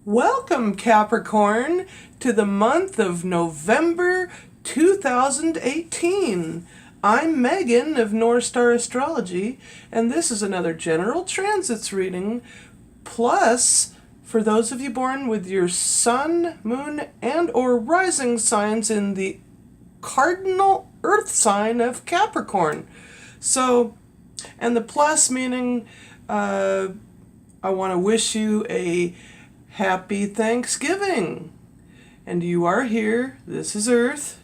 Welcome, Capricorn, to the month of November 2018. I'm Megan of North Star Astrology, and this is another general transits reading. Plus, for those of you born with your sun, moon, and or rising signs in the cardinal earth sign of Capricorn. So, and the plus meaning I want to wish you a happy Thanksgiving. And you are here. This is Earth.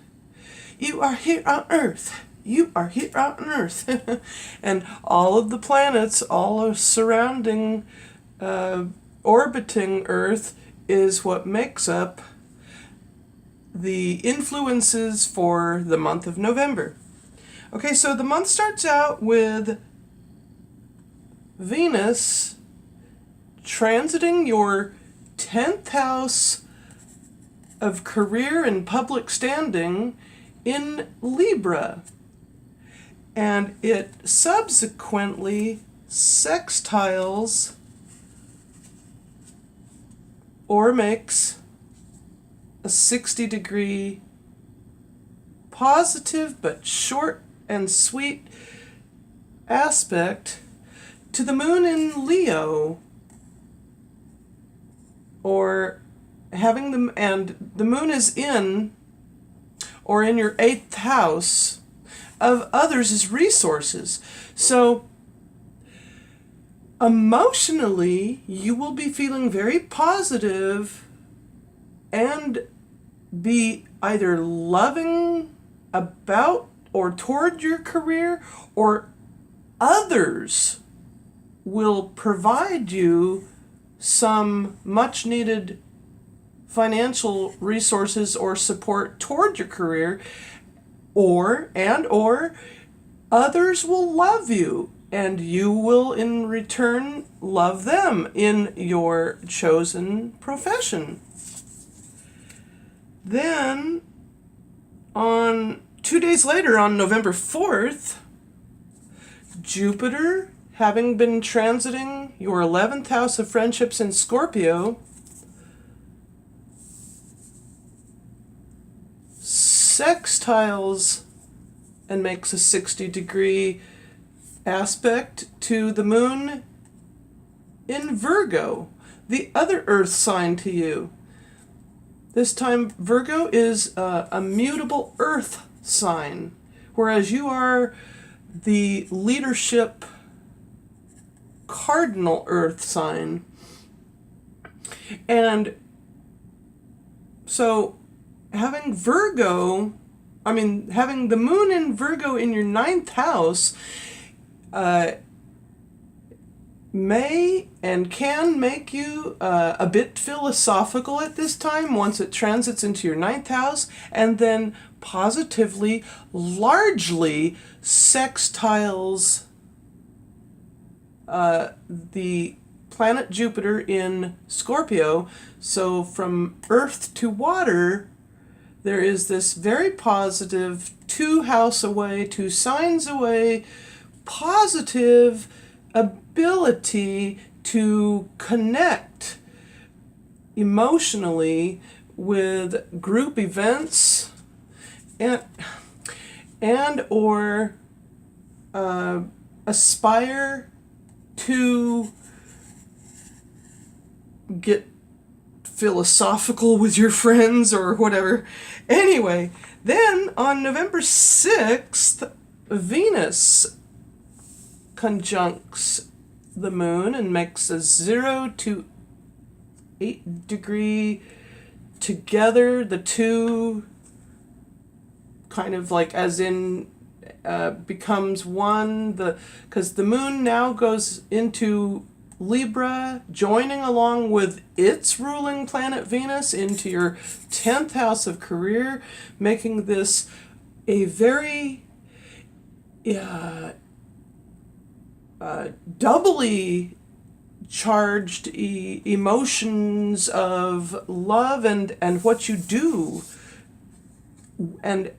You are here on Earth. You are here on Earth. And all of the planets, all are surrounding, orbiting Earth, is what makes up the influences for the month of November. Okay, so the month starts out with Venus transiting your 10th house of career and public standing in Libra, and it subsequently sextiles or makes a 60-degree positive but short and sweet aspect to the moon in Leo, or having them, and the moon is in or in your 8th house of others' resources. So emotionally, you will be feeling very positive and be either loving about or toward your career, or others will provide you some much needed financial resources or support toward your career, or others will love you and you will in return love them in your chosen profession. Then on 2 days later, on November 4th, Jupiter, having been transiting your 11th house of friendships in Scorpio, sextiles and makes a 60-degree aspect to the moon in Virgo, the other earth sign to you. This time Virgo is a mutable earth sign, whereas you are the leadership cardinal earth sign. And so having the moon in Virgo in your 9th house may and can make you a bit philosophical at this time once it transits into your 9th house, and then positively, largely sextiles the planet Jupiter in Scorpio. So from earth to water, there is this very positive 2 house away, 2 signs away, positive ability to connect emotionally with group events and or aspire to get philosophical with your friends or whatever. Anyway, then on November 6th, Venus conjuncts the moon and makes a 0 to 8-degree together. The two kind of like as in becomes one, because the moon now goes into Libra, joining along with its ruling planet Venus into your 10th house of career, making this a very doubly charged emotions of love and what you do, and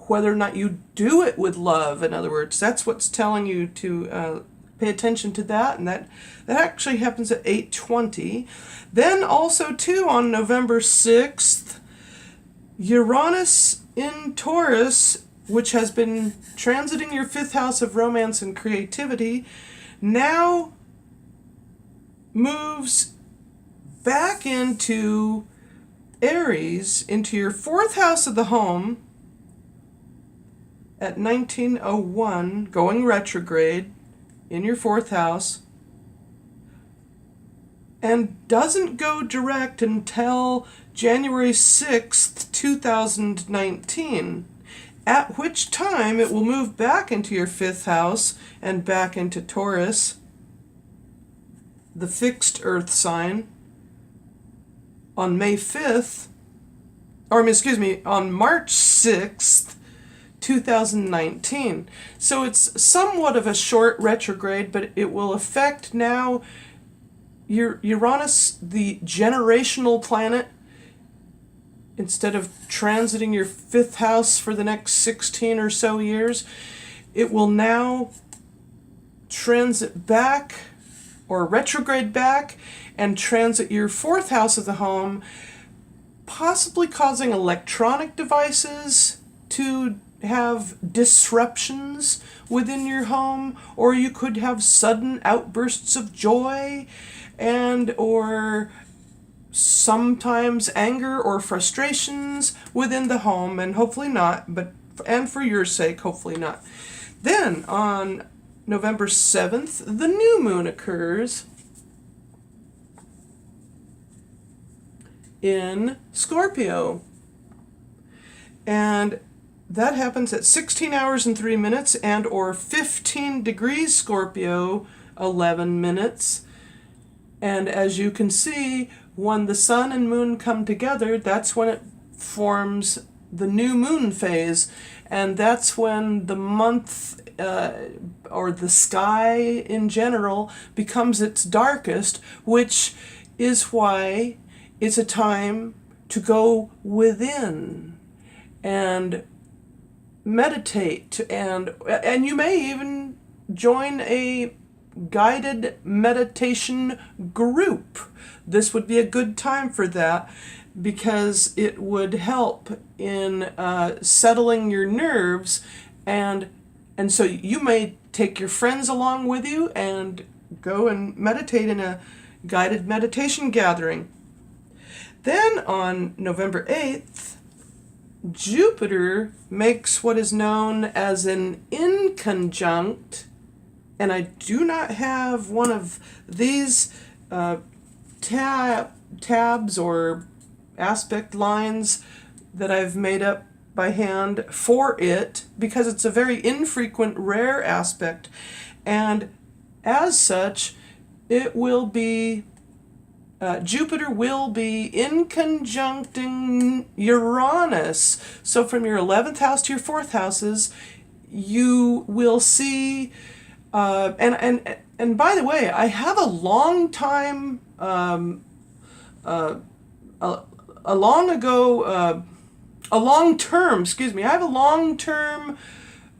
whether or not you do it with love. In other words, that's what's telling you to pay attention to that, and that actually happens at 8:20. Then also too on November 6th, Uranus in Taurus, which has been transiting your 5th house of romance and creativity, now moves back into Aries, into your 4th house of the home at 1901, going retrograde in your 4th house, and doesn't go direct until January 6th, 2019, at which time it will move back into your 5th house and back into Taurus, the fixed earth sign, on May 5th, on March 6th, 2019. So it's somewhat of a short retrograde, but it will affect now your Uranus, the generational planet. Instead of transiting your 5th house for the next 16 or so years, it will now transit back or retrograde back and transit your 4th house of the home, possibly causing electronic devices to have disruptions within your home, or you could have sudden outbursts of joy or sometimes anger or frustrations within the home, and hopefully not, and for your sake, hopefully not. Then on November 7th, the new moon occurs in Scorpio. And that happens at 16 hours and 3 minutes and or 15 degrees Scorpio, 11 minutes. And as you can see, when the sun and moon come together, that's when it forms the new moon phase. And that's when the month or the sky in general becomes its darkest, which is why it's a time to go within and meditate, and you may even join a guided meditation group. This would be a good time for that because it would help in settling your nerves, and so you may take your friends along with you and go and meditate in a guided meditation gathering. Then on November 8th, Jupiter makes what is known as an inconjunct, and I do not have one of these tabs or aspect lines that I've made up by hand for it because it's a very infrequent, rare aspect, and as such, it will be Jupiter will be inconjuncting Uranus. So from your 11th house to your 4th houses, you will see, and by the way, I have a long time, a long-term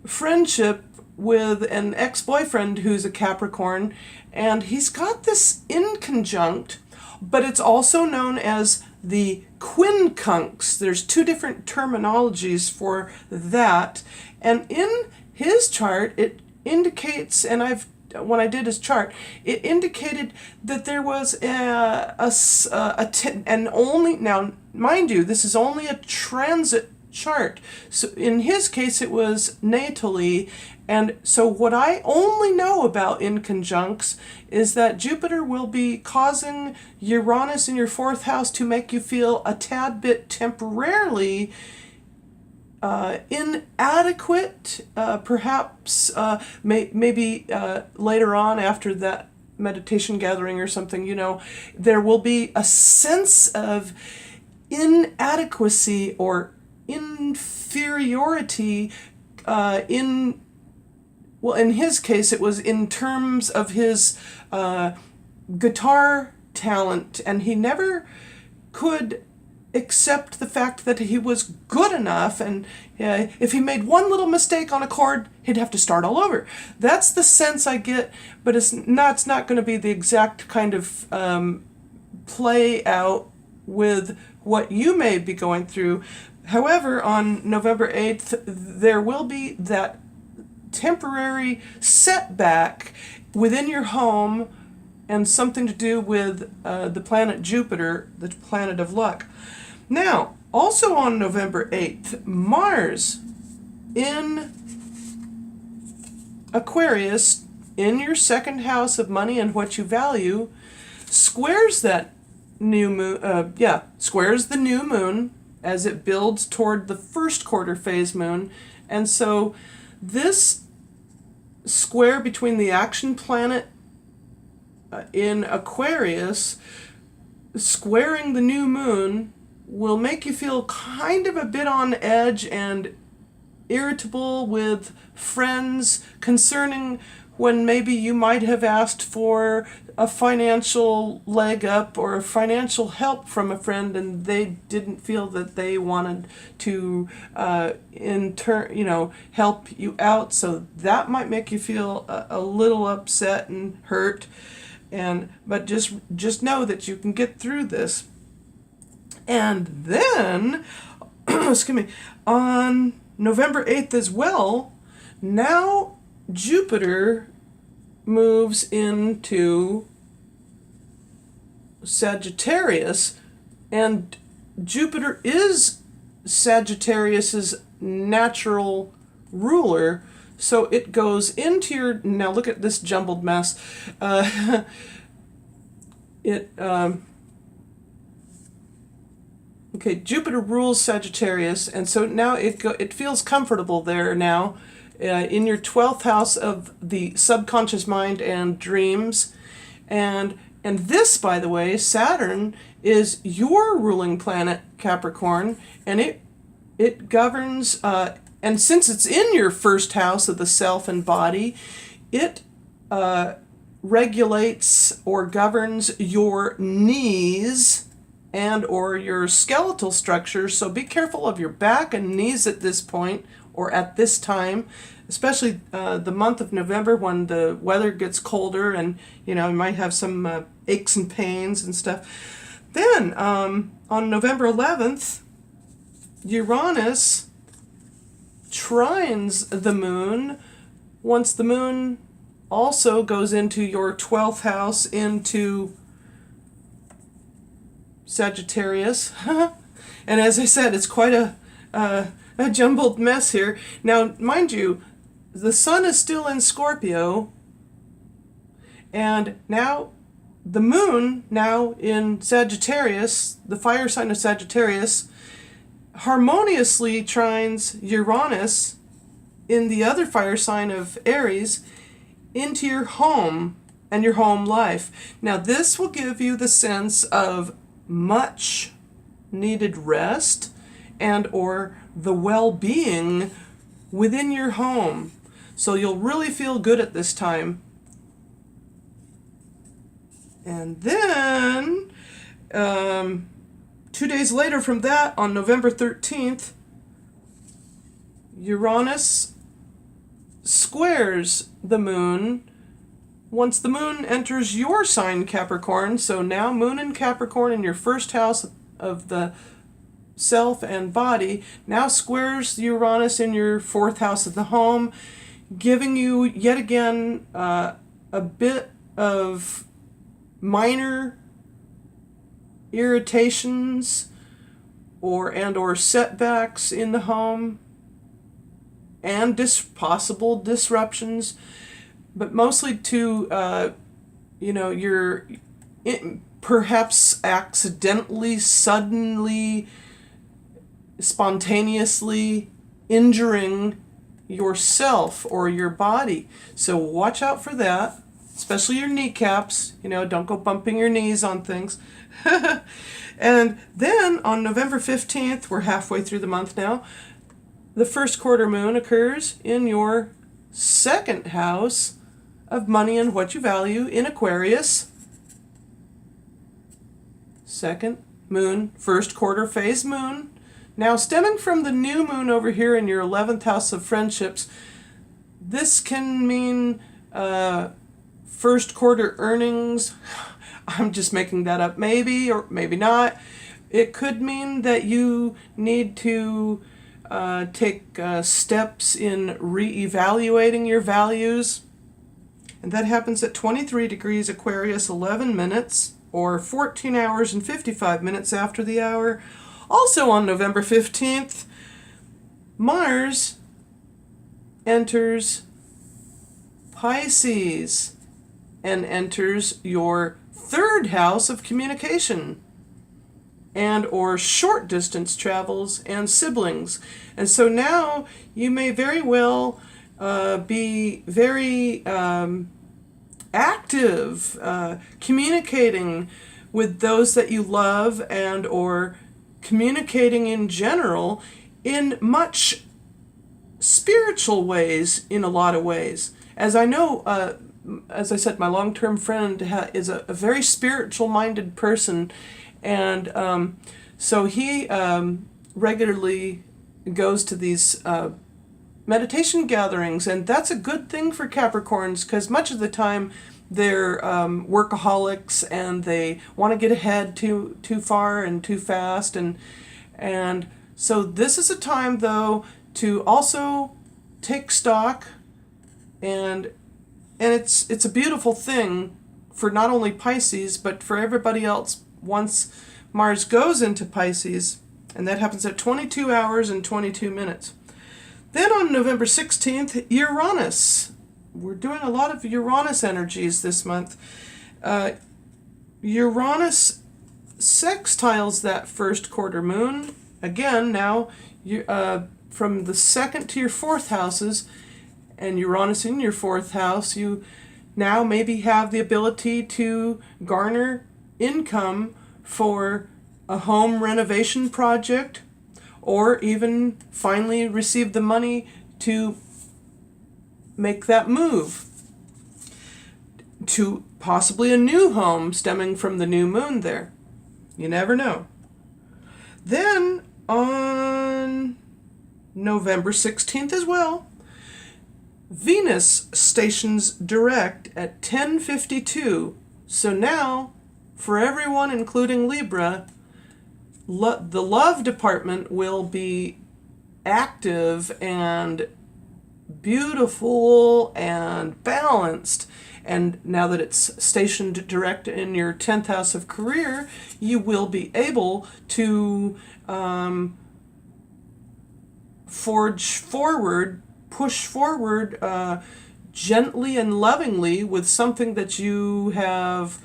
friendship with an ex-boyfriend who's a Capricorn, and he's got this inconjunct, but it's also known as the quincunx. There's two different terminologies for that, and in his chart it indicates, and when I did his chart, it indicated that there was and only, now mind you, this is only a transit chart. So in his case it was natally, and so what I only know about inconjuncts is that Jupiter will be causing Uranus in your 4th house to make you feel a tad bit temporarily inadequate, perhaps maybe later on after that meditation gathering or something, there will be a sense of inadequacy or inferiority in his case it was in terms of his guitar talent, and he never could accept the fact that he was good enough, and if he made one little mistake on a chord, he'd have to start all over. That's the sense I get, but it's not going to be the exact kind of play out with what you may be going through. However, on November 8th, there will be that temporary setback within your home, and something to do with the planet Jupiter, the planet of luck. Now, also on November 8th, Mars in Aquarius, in your second house of money and what you value, squares that new moon, squares the new moon as it builds toward the first quarter phase moon. And so this square between the action planet in Aquarius squaring the new moon will make you feel kind of a bit on edge and irritable with friends concerning when maybe you might have asked for a financial leg up or financial help from a friend, and they didn't feel that they wanted to help you out. So that might make you feel a little upset and hurt. But just know that you can get through this. And then, excuse me, on November 8th as well, now Jupiter moves into Sagittarius, and Jupiter is Sagittarius's natural ruler. So it goes into your, now look at this jumbled mess. Jupiter rules Sagittarius, and so now it feels comfortable there now in your 12th house of the subconscious mind and dreams. And this, by the way, Saturn is your ruling planet, Capricorn, and it governs, and since it's in your first house of the self and body, it regulates or governs your knees and or your skeletal structure. So be careful of your back and knees at this point or at this time, especially the month of November when the weather gets colder and you might have some aches and pains and stuff. Then on November 11th, Uranus trines the moon once the moon also goes into your 12th house into Sagittarius. And as I said, it's quite a jumbled mess here. Now, mind you, the sun is still in Scorpio, and now the moon, now in Sagittarius, the fire sign of Sagittarius, harmoniously trines Uranus in the other fire sign of Aries into your home and your home life. Now, this will give you the sense of much needed rest and or the well-being within your home. So you'll really feel good at this time. And then 2 days later from that, on November 13th, Uranus squares the moon once the moon enters your sign, Capricorn. So now moon in Capricorn in your first house of the self and body now squares Uranus in your fourth house of the home, giving you yet again a bit of minor irritations or setbacks in the home and possible disruptions, but mostly to you're perhaps accidentally, suddenly, spontaneously injuring yourself or your body. So watch out for that, especially your kneecaps. Don't go bumping your knees on things. And then on November 15th, we're halfway through the month now, the first quarter moon occurs in your second house of money and what you value in Aquarius. Second moon, first quarter phase moon. Now, stemming from the new moon over here in your 11th house of friendships, this can mean first quarter earnings. I'm just making that up, maybe, or maybe not. It could mean that you need to take steps in re-evaluating your values. And that happens at 23 degrees Aquarius, 11 minutes, or 14 hours and 55 minutes after the hour. Also on November 15th, Mars enters Pisces and enters your third house of communication and or short distance travels and siblings. And so now you may very well be very active, communicating with those that you love and or communicating in general in much spiritual ways in a lot of ways. As I know, as I said, my long-term friend is a very spiritual-minded person, and so he regularly goes to these meditation gatherings, and that's a good thing for Capricorns because much of the time they're workaholics and they want to get ahead too far and too fast, and so this is a time though to also take stock, and it's a beautiful thing for not only Pisces but for everybody else once Mars goes into Pisces, and that happens at 22 hours and 22 minutes. Then on November 16th, Uranus. We're doing a lot of Uranus energies this month. Uranus sextiles that first quarter moon. Again, now from the second to your fourth houses, and Uranus in your fourth house, you now maybe have the ability to garner income for a home renovation project, or even finally receive the money to make that move to possibly a new home stemming from the new moon there. You never know. Then on November 16th as well, Venus stations direct at 10:52. So now, for everyone, including Libra, the love department will be active and beautiful and balanced. And now that it's stationed direct in your 10th house of career, you will be able to push forward gently and lovingly with something that you have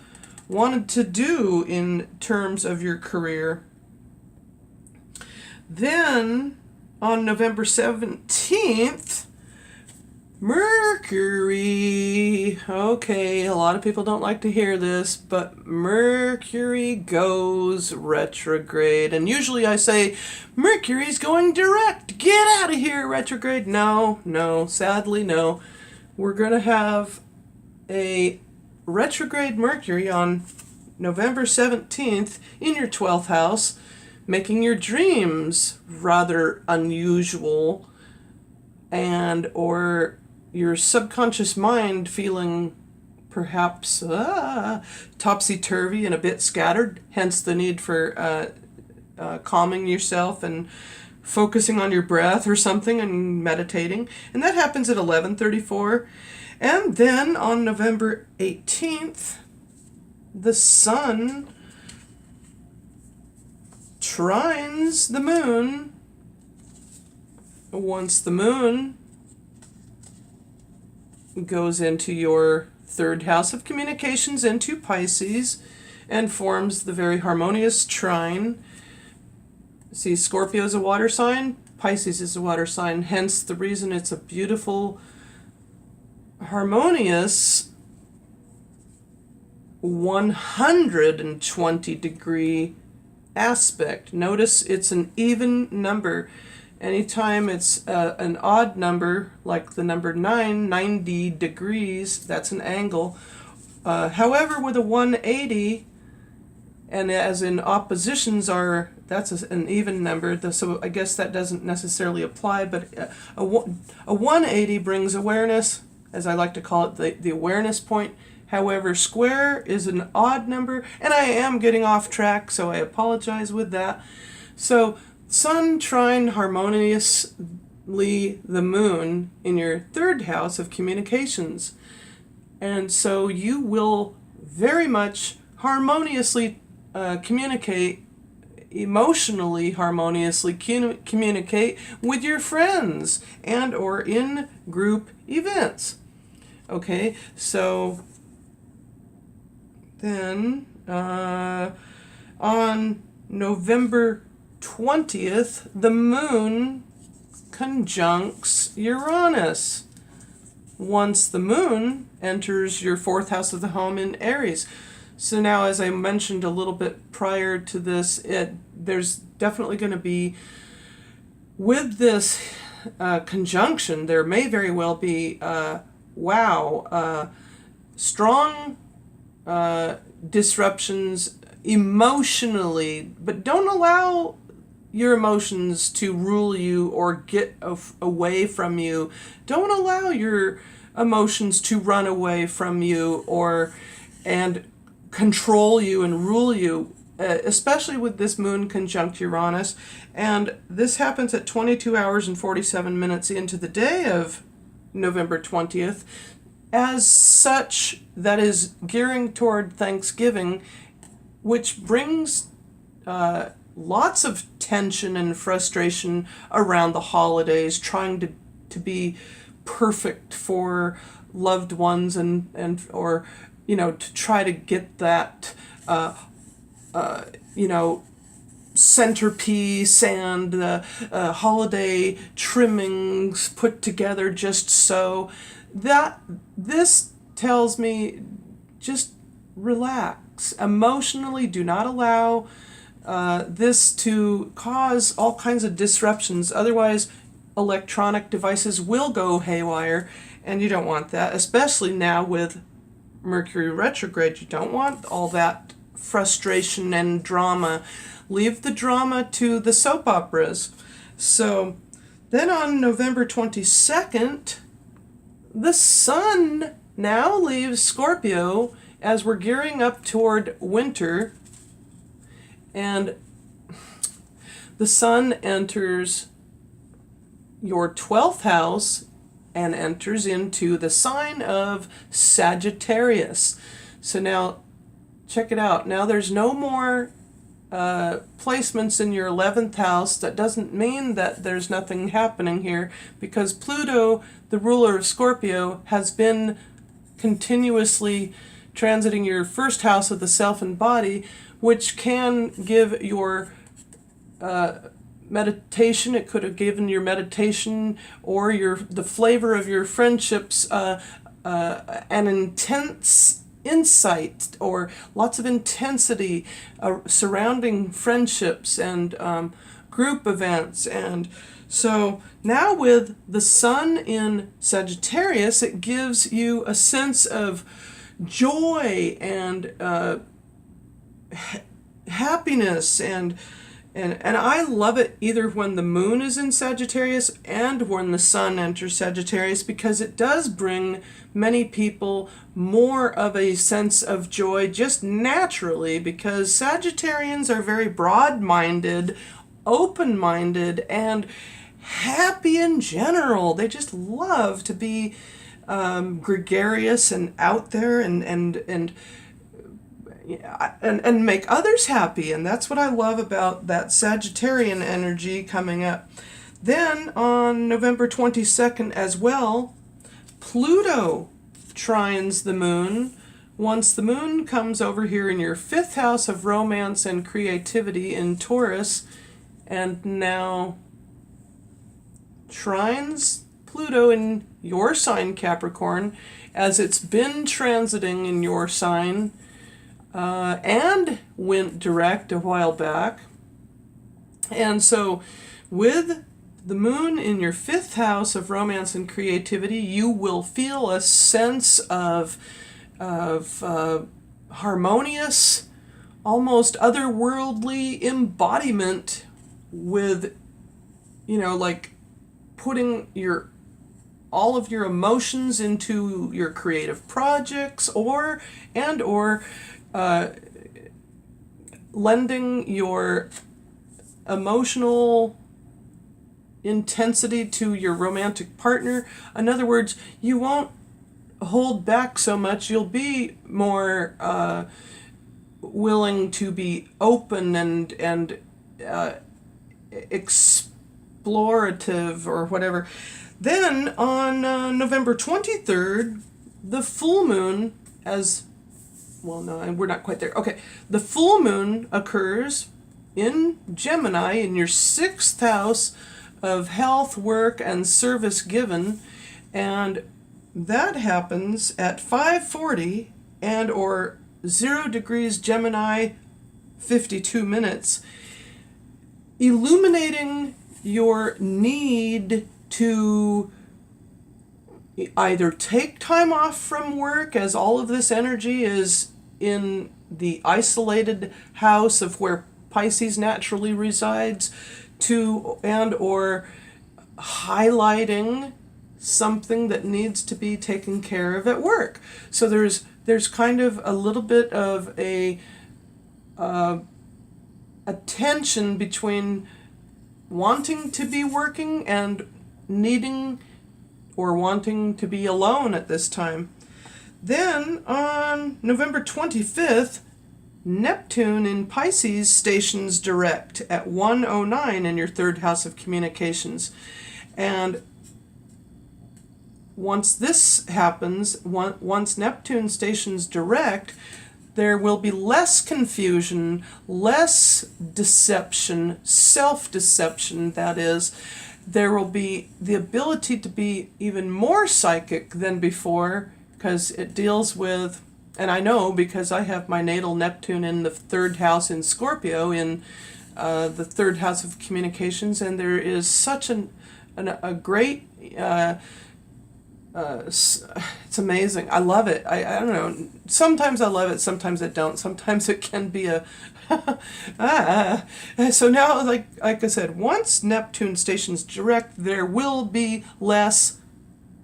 wanted to do in terms of your career. Then on November 17th, Mercury. Okay, a lot of people don't like to hear this, but Mercury goes retrograde. And usually I say, Mercury's going direct. Get out of here, retrograde. No, sadly no. We're going to have a retrograde Mercury on November 17th in your 12th house, making your dreams rather unusual and or your subconscious mind feeling perhaps topsy-turvy and a bit scattered, hence the need for calming yourself and focusing on your breath or something and meditating. And that happens at 11:34. And then on November 18th, the sun trines the moon. Once the moon goes into your third house of communications, into Pisces, and forms the very harmonious trine. See, Scorpio is a water sign, Pisces is a water sign, hence the reason it's a beautiful, harmonious 120 degree aspect. Notice it's an even number. Anytime it's an odd number, like the number 9, 90 degrees, that's an angle. However, with a 180 And as in oppositions that's an even number, so I guess that doesn't necessarily apply, but a 180 brings awareness, as I like to call it, the awareness point. However, square is an odd number, and I am getting off track, so I apologize with that. So Sun trine harmoniously the moon in your third house of communications. And so you will very much harmoniously communicate, emotionally harmoniously communicate with your friends and or in group events. Okay, so then on November 20th, the moon conjuncts Uranus. Once the moon enters your fourth house of the home in Aries. So now, as I mentioned a little bit prior to this, there's definitely going to be, with this conjunction, there may very well be, strong disruptions emotionally, but don't allow your emotions to rule you or get away from you. Don't allow your emotions to run away from you and control you and rule you, especially with this moon conjunct Uranus. And this happens at 22 hours and 47 minutes into the day of November 20th. As such, that is gearing toward Thanksgiving, which brings lots of tension and frustration around the holidays, trying to be perfect for loved ones and or to try to get that centerpiece and the holiday trimmings put together just so. That this tells me just relax emotionally. Do not allow this to cause all kinds of disruptions. Otherwise, electronic devices will go haywire, and you don't want that, especially now with Mercury retrograde. You don't want all that frustration and drama. Leave the drama to the soap operas. So then on November 22nd, the sun now leaves Scorpio as we're gearing up toward winter, and the sun enters your 12th house and enters into the sign of Sagittarius. So now, check it out. Now there's no more placements in your 11th house. That doesn't mean that there's nothing happening here, because Pluto, the ruler of Scorpio, has been continuously transiting your first house of the self and body, which can give your meditation. It could have given your meditation or the flavor of your friendships an intense insight or lots of intensity surrounding friendships and group events. And so now with the sun in Sagittarius, it gives you a sense of joy and happiness, and I love it either when the moon is in Sagittarius and when the sun enters Sagittarius, because it does bring many people more of a sense of joy just naturally, because Sagittarians are very broad-minded, open-minded, and happy in general. They just love to be gregarious and out there and make others happy. And that's what I love about that Sagittarian energy coming up. Then on November 22nd as well, Pluto trines the moon. Once the moon comes over here in your 5th house of romance and creativity in Taurus, and now trines Pluto in your sign Capricorn, as it's been transiting in your sign and went direct a while back. And so with the moon in your 5th house of romance and creativity, you will feel a sense of harmonious, almost otherworldly embodiment with, like putting all of your emotions into your creative projects, or lending your emotional intensity to your romantic partner. In other words, you won't hold back so much. You'll be more willing to be open and explorative or whatever. Then on November 23rd, the full moon, we're not quite there. Okay, the full moon occurs in Gemini in your 6th house of health, work, and service given, and that happens at 5:40 and or 0 degrees Gemini, 52 minutes, illuminating your need to either take time off from work, as all of this energy is in the isolated house of where Pisces naturally resides, or highlighting something that needs to be taken care of at work. So there's kind of a little bit of a tension between wanting to be working and needing or wanting to be alone at this time. Then on November 25th, Neptune in Pisces stations direct at 1:09 in your 3rd house of communications. And once this happens, once Neptune stations direct, there will be less confusion, less deception, self-deception, that is. There will be the ability to be even more psychic than before, because it deals with, and I know because I have my natal Neptune in the 3rd house in Scorpio, in the 3rd house of communications, and there is such a great, it's amazing. I love it. I don't know. Sometimes I love it, sometimes I don't. Sometimes it can be a So now, like I said, once Neptune stations direct, there will be less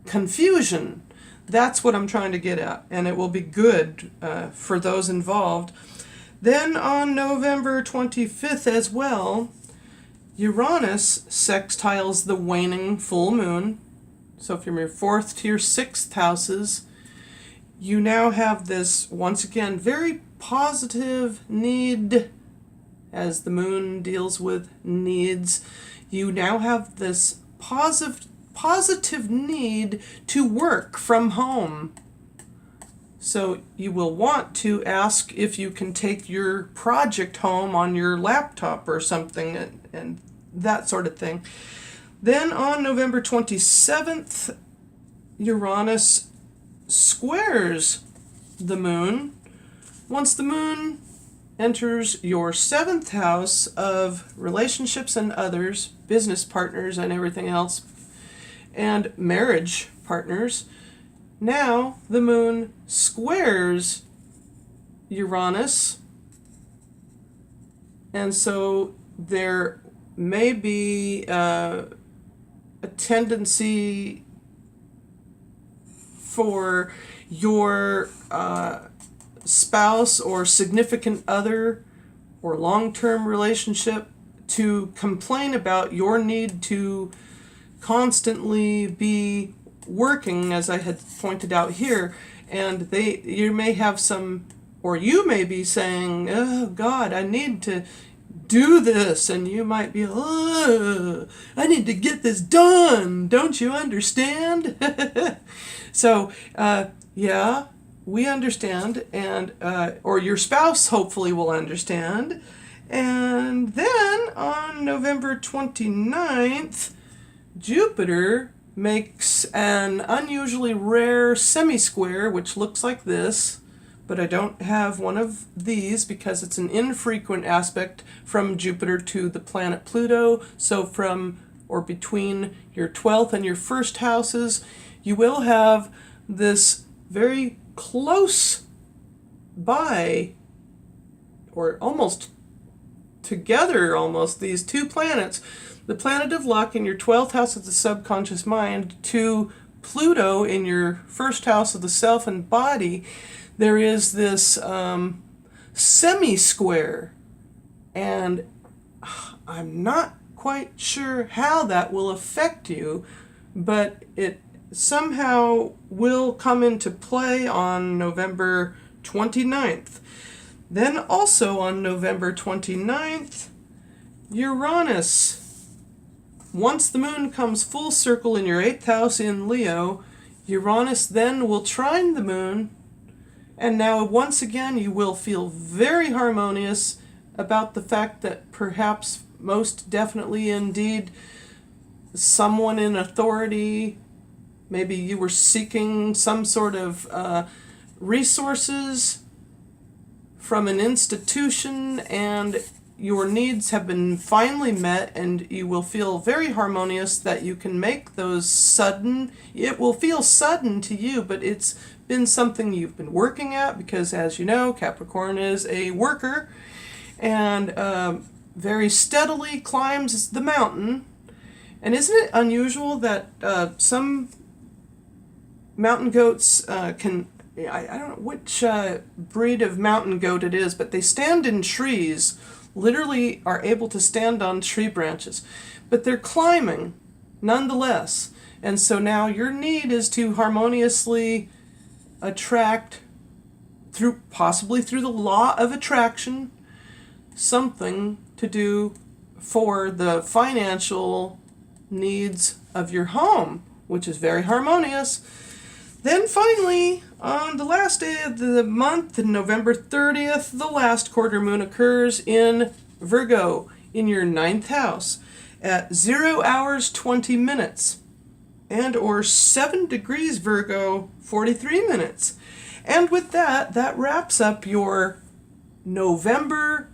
confusion. That's what I'm trying to get at, and it will be good for those involved. Then on November 25th as well, Uranus sextiles the waning full moon. So from your 4th to your 6th houses, you now have this, once again, very positive need, as the moon deals with needs. You now have this positive need to work from home. So you will want to ask if you can take your project home on your laptop or something, and that sort of thing. Then on November 27th, Uranus squares the moon. Once the moon enters your 7th house of relationships and others, business partners and everything else, and marriage partners, now the moon squares Uranus, and so there may be a tendency for your spouse or significant other or long-term relationship to complain about your need to constantly be working, as I had pointed out here, and you may have some, or you may be saying, oh God, I need to do this, and you might be, oh, I need to get this done, don't you understand? So yeah, we understand, and or your spouse hopefully will understand. And then on November 29th, Jupiter makes an unusually rare semi-square, which looks like this, but I don't have one of these because it's an infrequent aspect from Jupiter to the planet Pluto. So from or between your 12th and your 1st houses, you will have this very close by or almost together, almost, these two planets, the planet of luck in your 12th house of the subconscious mind to Pluto in your first house of the self and body, there is this semi-square. And I'm not quite sure how that will affect you, but it somehow will come into play on November 29th. Then also on November 29th, Uranus. Once the moon comes full circle in your 8th house in Leo, Uranus then will trine the moon, and now once again you will feel very harmonious about the fact that perhaps, most definitely indeed, someone in authority, maybe you were seeking some sort of resources from an institution, and your needs have been finally met, and you will feel very harmonious that you can make those sudden, it will feel sudden to you, but it's been something you've been working at, because as you know, Capricorn is a worker, and very steadily climbs the mountain. And isn't it unusual that some mountain goats can, I don't know which breed of mountain goat it is, but they stand in trees, literally are able to stand on tree branches, but they're climbing nonetheless. And so now your need is to harmoniously attract, through possibly through the law of attraction, something to do for the financial needs of your home, which is very harmonious. Then finally, on the last day of the month, November 30th, the last quarter moon occurs in Virgo, in your 9th house, at 0 hours 20 minutes, and or 7 degrees Virgo, 43 minutes. And with that, that wraps up your November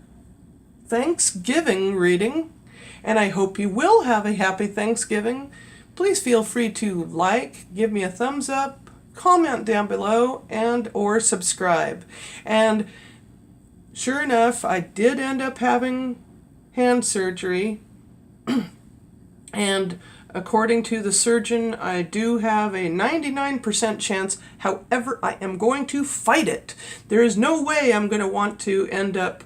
Thanksgiving reading, and I hope you will have a happy Thanksgiving. Please feel free to like, give me a thumbs up, comment down below, and or subscribe. And sure enough, I did end up having hand surgery, and according to the surgeon, I do have a 99% chance. However, I am going to fight it. There is no way I'm going to want to end up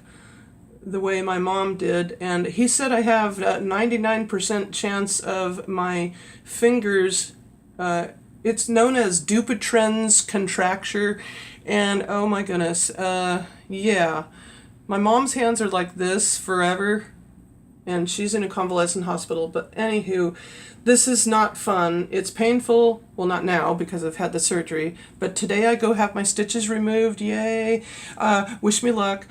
the way my mom did, and he said I have a 99% chance of my fingers, it's known as Dupuytrens Contracture, and oh my goodness, yeah, my mom's hands are like this forever, and she's in a convalescent hospital, but anywho, this is not fun. It's painful, well, not now because I've had the surgery, but today I go have my stitches removed, yay, wish me luck.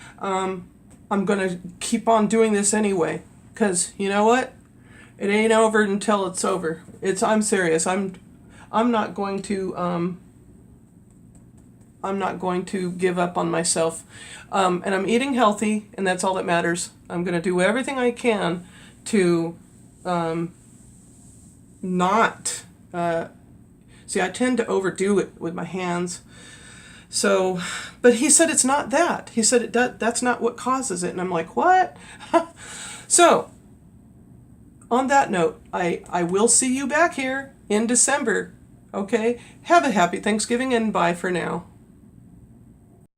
I'm going to keep on doing this anyway, because you know what? It ain't over until it's over. I'm serious. I'm not going to give up on myself. And I'm eating healthy, and that's all that matters. I'm going to do everything I can to not see, I tend to overdo it with my hands. So, but he said it's not that. He said that's not what causes it. And I'm like, what? So, on that note, I will see you back here in December. Okay? Have a happy Thanksgiving, and bye for now.